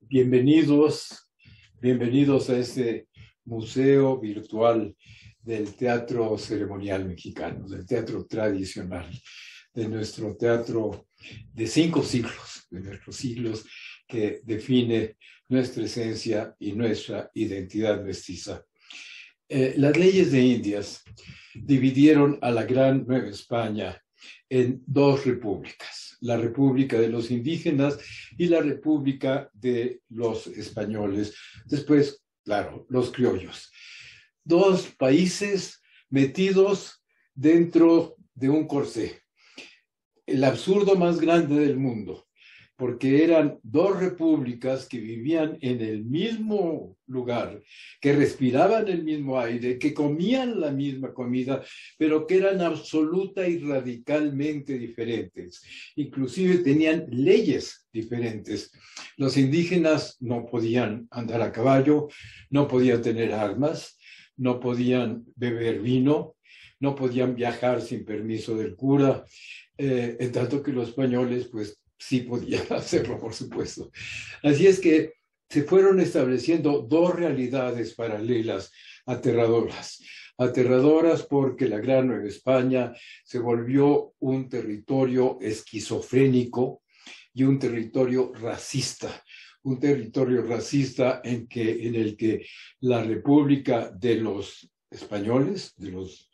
Bienvenidos, bienvenidos a este museo virtual del teatro ceremonial mexicano, del teatro tradicional, de nuestro teatro de 5 siglos, de nuestros siglos que define nuestra esencia y nuestra identidad mestiza. Las leyes de Indias dividieron a la Gran Nueva España en dos repúblicas, la República de los Indígenas y la República de los Españoles. Después, claro, los criollos. Dos países metidos dentro de un corsé. El absurdo más grande del mundo, porque eran dos repúblicas que vivían en el mismo lugar, que respiraban el mismo aire, que comían la misma comida, pero que eran absoluta y radicalmente diferentes. Inclusive tenían leyes diferentes. Los indígenas no podían andar a caballo, no podían tener armas, no podían beber vino, no podían viajar sin permiso del cura, en tanto que los españoles, pues, sí podían hacerlo, por supuesto. Así es que se fueron estableciendo dos realidades paralelas aterradoras. Aterradoras porque la Gran Nueva España se volvió un territorio esquizofrénico y un territorio racista. Un territorio racista en el que la República de los españoles, de los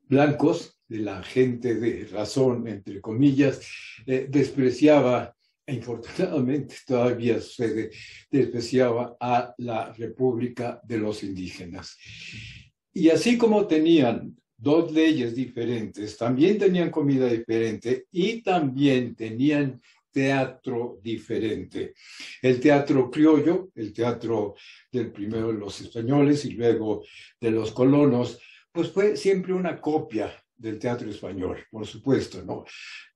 blancos, de la gente de razón, entre comillas, despreciaba, e infortunadamente todavía sucede, despreciaba a la República de los Indígenas. Y así como tenían dos leyes diferentes, también tenían comida diferente y también tenían teatro diferente. El teatro criollo, el teatro del primero de los españoles y luego de los colonos, pues fue siempre una copia del teatro español, por supuesto, ¿no?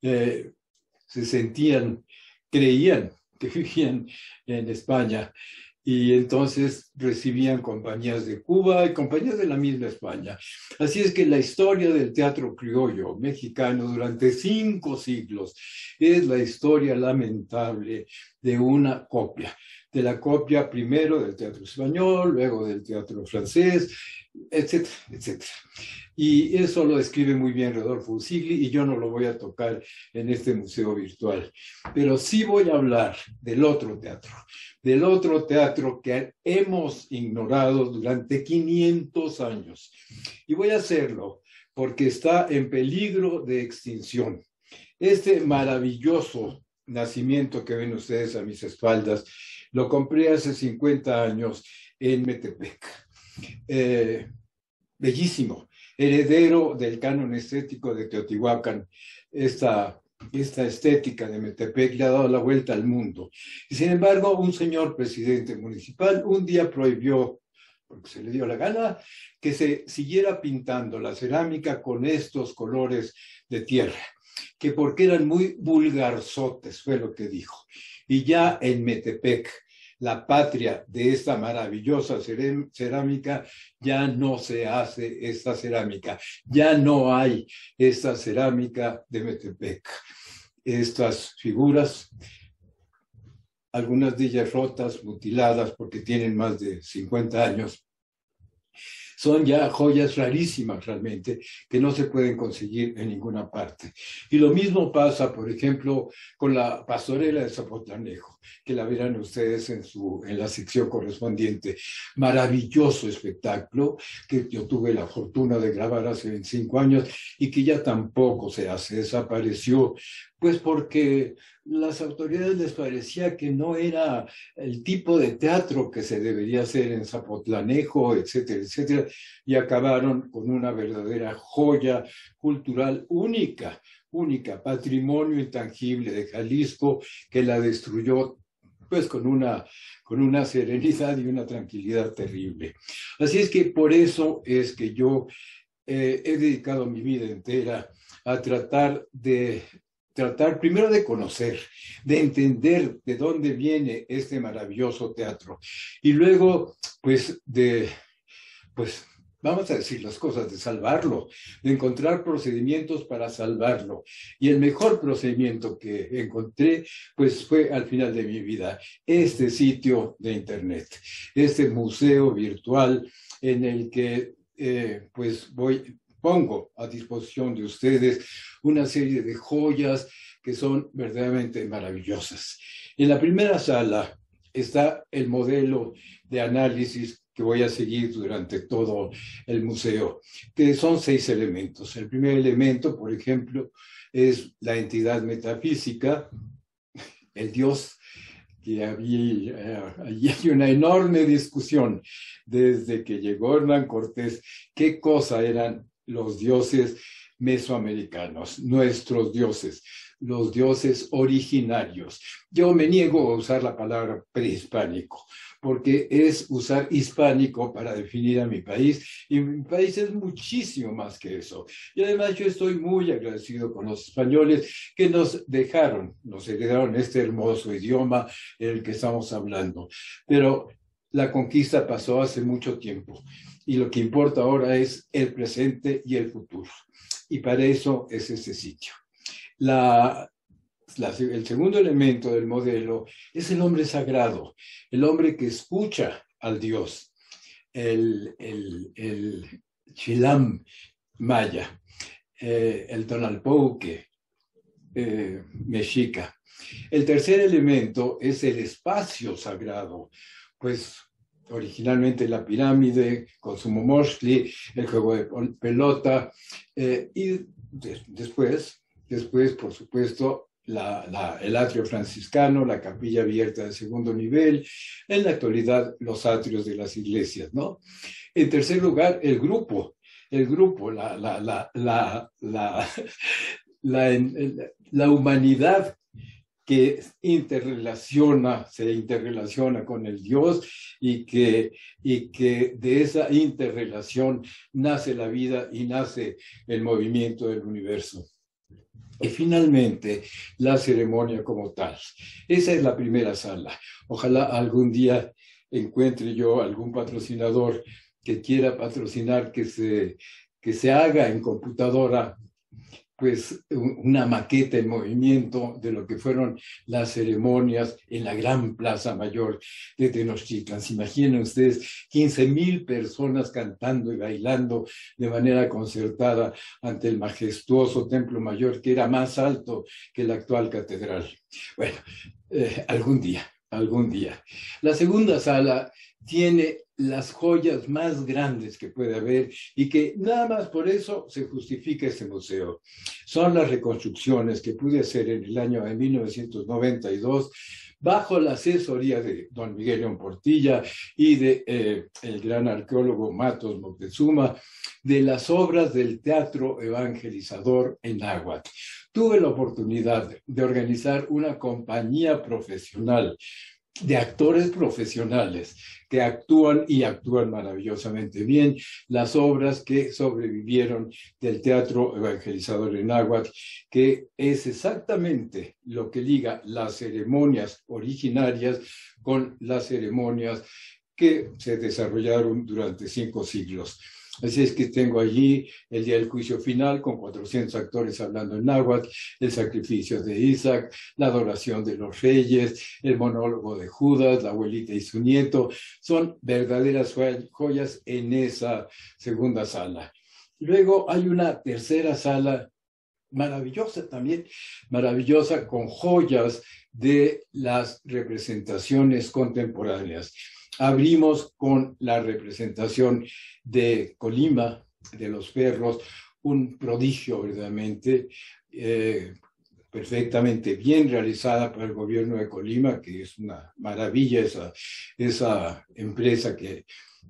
Se sentían, creían que vivían en España y entonces recibían compañías de Cuba y compañías de la misma España. Así es que la historia del teatro criollo mexicano durante 5 siglos es la historia lamentable de una copia, de la copia primero del teatro español, luego del teatro francés, etcétera, etcétera. Y eso lo describe muy bien Rodolfo Usigli y yo no lo voy a tocar en este museo virtual. Pero sí voy a hablar del otro teatro que hemos ignorado durante 500 años. Y voy a hacerlo porque está en peligro de extinción. Este maravilloso nacimiento que ven ustedes a mis espaldas, lo compré hace 50 años en Metepec. Bellísimo, heredero del canon estético de Teotihuacán. Esta estética de Metepec le ha dado la vuelta al mundo. Y sin embargo, un señor presidente municipal un día prohibió, porque se le dio la gana, que se siguiera pintando la cerámica con estos colores de tierra, que porque eran muy vulgarzotes, fue lo que dijo. Y ya en Metepec, la patria de esta maravillosa cerámica, ya no se hace esta cerámica, ya no hay esta cerámica de Metepec. Estas figuras, algunas de ellas rotas, mutiladas porque tienen más de 50 años, son ya joyas rarísimas realmente, que no se pueden conseguir en ninguna parte. Y lo mismo pasa, por ejemplo, con la pastorela de Zapotlanejo, que la verán ustedes en la sección correspondiente. Maravilloso espectáculo que yo tuve la fortuna de grabar hace 25 años y que ya tampoco se hace, desapareció, pues porque las autoridades les parecía que no era el tipo de teatro que se debería hacer en Zapotlanejo, etcétera, etcétera, y acabaron con una verdadera joya cultural única, patrimonio intangible de Jalisco, que la destruyó pues con una serenidad y una tranquilidad terrible. Así es que por eso es que yo he dedicado mi vida entera a tratar primero de conocer, de entender de dónde viene este maravilloso teatro y luego pues vamos a decir las cosas, de salvarlo, de encontrar procedimientos para salvarlo. Y el mejor procedimiento que encontré, pues fue al final de mi vida, este sitio de internet, este museo virtual en el que pues pongo a disposición de ustedes una serie de joyas que son verdaderamente maravillosas. En la primera sala está el modelo de análisis que voy a seguir durante todo el museo, que son 6 elementos. El primer elemento, por ejemplo, es la entidad metafísica, el Dios, que allí hay una enorme discusión desde que llegó Hernán Cortés, qué cosa eran los dioses mesoamericanos, nuestros dioses, los dioses originarios. Yo me niego a usar la palabra prehispánico, porque es usar hispánico para definir a mi país, y mi país es muchísimo más que eso. Y además yo estoy muy agradecido con los españoles que nos heredaron este hermoso idioma en el que estamos hablando. Pero la conquista pasó hace mucho tiempo, y lo que importa ahora es el presente y el futuro. Y para eso es este sitio. El segundo elemento del modelo es el hombre sagrado, el hombre que escucha al Dios, el Chilam maya, el Tonalpouque mexica. El tercer elemento es el espacio sagrado, pues originalmente la pirámide con su momoshli, el juego de pelota, y después, por supuesto, el atrio franciscano, la capilla abierta de segundo nivel, en la actualidad los atrios de las iglesias, ¿no? En tercer lugar, el grupo, la humanidad que se interrelaciona con el Dios y que de esa interrelación nace la vida y nace el movimiento del universo. Y finalmente, la ceremonia como tal. Esa es la primera sala. Ojalá algún día encuentre yo algún patrocinador que quiera patrocinar que se haga en computadora pues una maqueta en movimiento de lo que fueron las ceremonias en la gran Plaza Mayor de Tenochtitlan. ¿Se imaginan ustedes 15,000 personas cantando y bailando de manera concertada ante el majestuoso Templo Mayor que era más alto que la actual catedral? Bueno, algún día. La segunda sala tiene las joyas más grandes que puede haber y que nada más por eso se justifica este museo. Son las reconstrucciones que pude hacer en el año de 1992 bajo la asesoría de don Miguel León Portilla y de el gran arqueólogo Matos Moctezuma, de las obras del Teatro Evangelizador en Náhuatl. Tuve la oportunidad de organizar una compañía profesional de actores profesionales que actúan maravillosamente bien las obras que sobrevivieron del Teatro Evangelizador en Náhuatl, que es exactamente lo que liga las ceremonias originarias con las ceremonias que se desarrollaron durante 5 siglos. Así es que tengo allí el día del juicio final con 400 actores hablando en náhuatl, el sacrificio de Isaac, la adoración de los reyes, el monólogo de Judas, la abuelita y su nieto. Son verdaderas joyas en esa segunda sala. Luego hay una tercera sala maravillosa también, maravillosa con joyas de las representaciones contemporáneas. Abrimos con la representación de Colima, de los perros, un prodigio verdaderamente, perfectamente bien realizada por el gobierno de Colima, que es una maravilla esa empresa que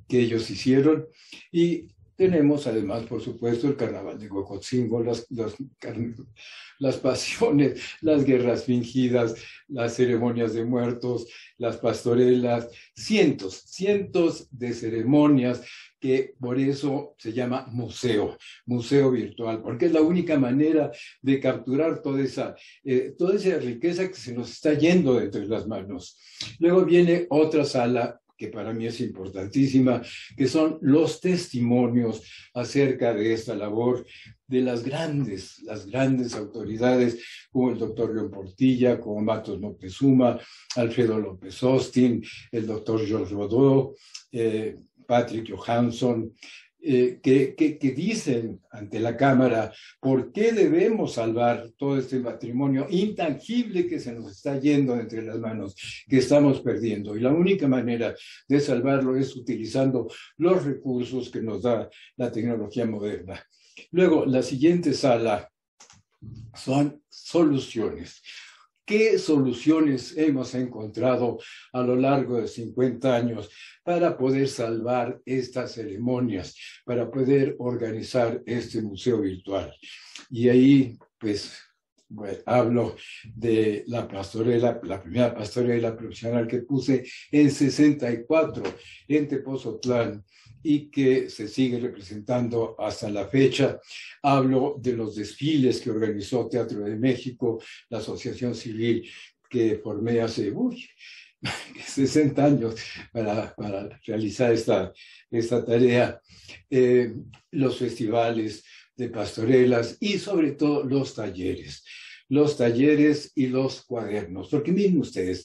ellos hicieron. Y tenemos además, por supuesto, el carnaval de Huejotzingo, las pasiones, las guerras fingidas, las ceremonias de muertos, las pastorelas, cientos de ceremonias que por eso se llama museo virtual, porque es la única manera de capturar toda esa riqueza que se nos está yendo de entre las manos. Luego viene otra sala que para mí es importantísima, que son los testimonios acerca de esta labor de las grandes autoridades, como el doctor León Portilla, como Matos Moctezuma, Alfredo López Austin, el doctor Georges Rodó, Patrick Johansson, que dicen ante la Cámara por qué debemos salvar todo este patrimonio intangible que se nos está yendo entre las manos, que estamos perdiendo. Y la única manera de salvarlo es utilizando los recursos que nos da la tecnología moderna. Luego, la siguiente sala son soluciones. ¿Qué soluciones hemos encontrado a lo largo de 50 años para poder salvar estas ceremonias, para poder organizar este museo virtual? Y ahí, pues, bueno, hablo de la pastorela, la primera pastorela profesional que puse en 64 en Tepozotlán y que se sigue representando hasta la fecha. Hablo de los desfiles que organizó Teatro de México, la asociación civil que formé hace 60 años para realizar esta tarea, los festivales de pastorelas y sobre todo los talleres y los cuadernos, porque miren ustedes,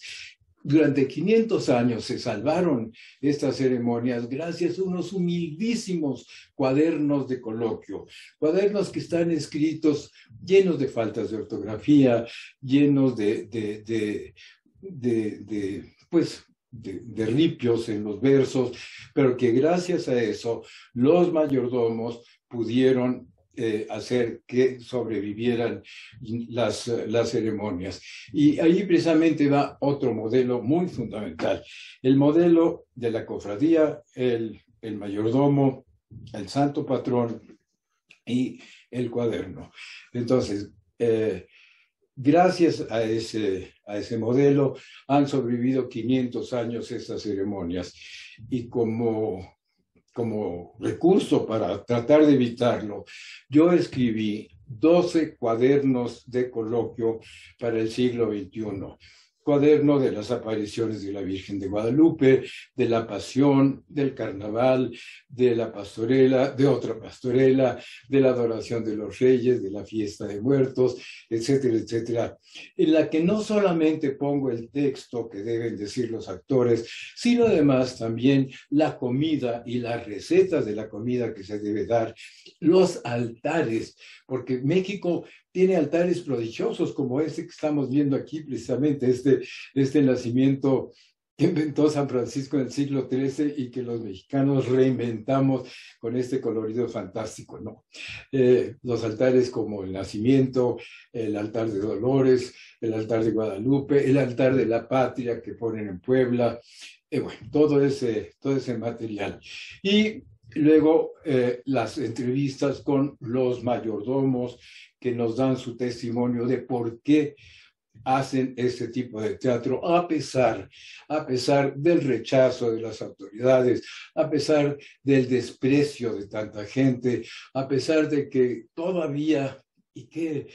durante 500 años se salvaron estas ceremonias gracias a unos humildísimos cuadernos de coloquio, cuadernos que están escritos llenos de faltas de ortografía, llenos de ripios en los versos, pero que gracias a eso los mayordomos pudieron hacer que sobrevivieran las ceremonias. Y ahí precisamente va otro modelo muy fundamental, el modelo de la cofradía, el mayordomo, el santo patrón y el cuaderno. Entonces, gracias a ese modelo han sobrevivido 500 años estas ceremonias, y como recurso para tratar de evitarlo, yo escribí 12 cuadernos de coloquio para el siglo XXI. Cuaderno de las apariciones de la Virgen de Guadalupe, de la Pasión, del Carnaval, de la pastorela, de otra pastorela, de la adoración de los reyes, de la fiesta de muertos, etcétera, etcétera, en la que no solamente pongo el texto que deben decir los actores, sino además también la comida y las recetas de la comida que se debe dar, los altares, porque México tiene altares prodigiosos como este que estamos viendo aquí, precisamente este nacimiento que inventó San Francisco en el siglo XIII y que los mexicanos reinventamos con este colorido fantástico, ¿no? Los altares como el Nacimiento, el altar de Dolores, el altar de Guadalupe, el altar de la Patria que ponen en Puebla, bueno, todo ese material. Y luego las entrevistas con los mayordomos que nos dan su testimonio de por qué hacen este tipo de teatro, a pesar del rechazo de las autoridades, a pesar del desprecio de tanta gente, a pesar de que todavía, y qué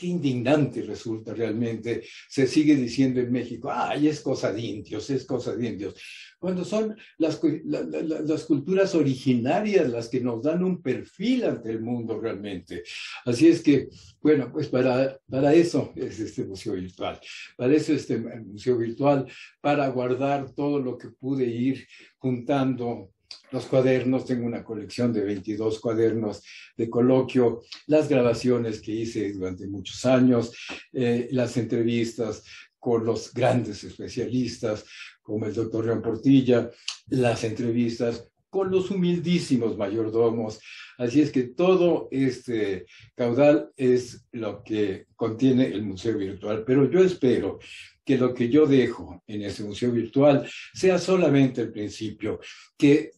indignante resulta realmente, se sigue diciendo en México, ay, es cosa de indios, cuando son las culturas originarias las que nos dan un perfil ante el mundo realmente. Así es que, bueno, pues para eso es este museo virtual, para eso este museo virtual, para guardar todo lo que pude ir juntando. Los cuadernos, tengo una colección de 22 cuadernos de coloquio, las grabaciones que hice durante muchos años, las entrevistas con los grandes especialistas, como el doctor León Portilla, las entrevistas con los humildísimos mayordomos. Así es que todo este caudal es lo que contiene el museo virtual. Pero yo espero que lo que yo dejo en ese museo virtual sea solamente el principio, que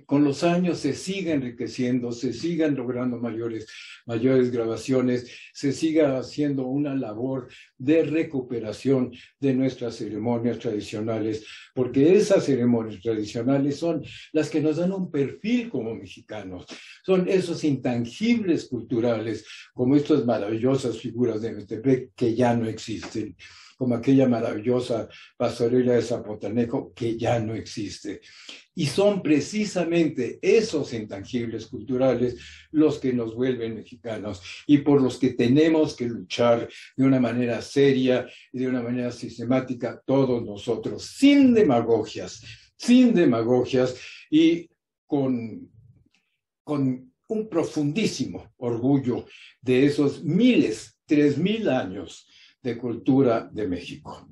con los años se siga enriqueciendo, se sigan logrando mayores grabaciones, se siga haciendo una labor de recuperación de nuestras ceremonias tradicionales, porque esas ceremonias tradicionales son las que nos dan un perfil como mexicanos, son esos intangibles culturales, como estas maravillosas figuras de Metepec que ya no existen. como aquella maravillosa pastorela de Zapotanejo que ya no existe. Y son precisamente esos intangibles culturales los que nos vuelven mexicanos y por los que tenemos que luchar de una manera seria y de una manera sistemática todos nosotros, sin demagogias y con un profundísimo orgullo de esos 3.000 años de cultura de México.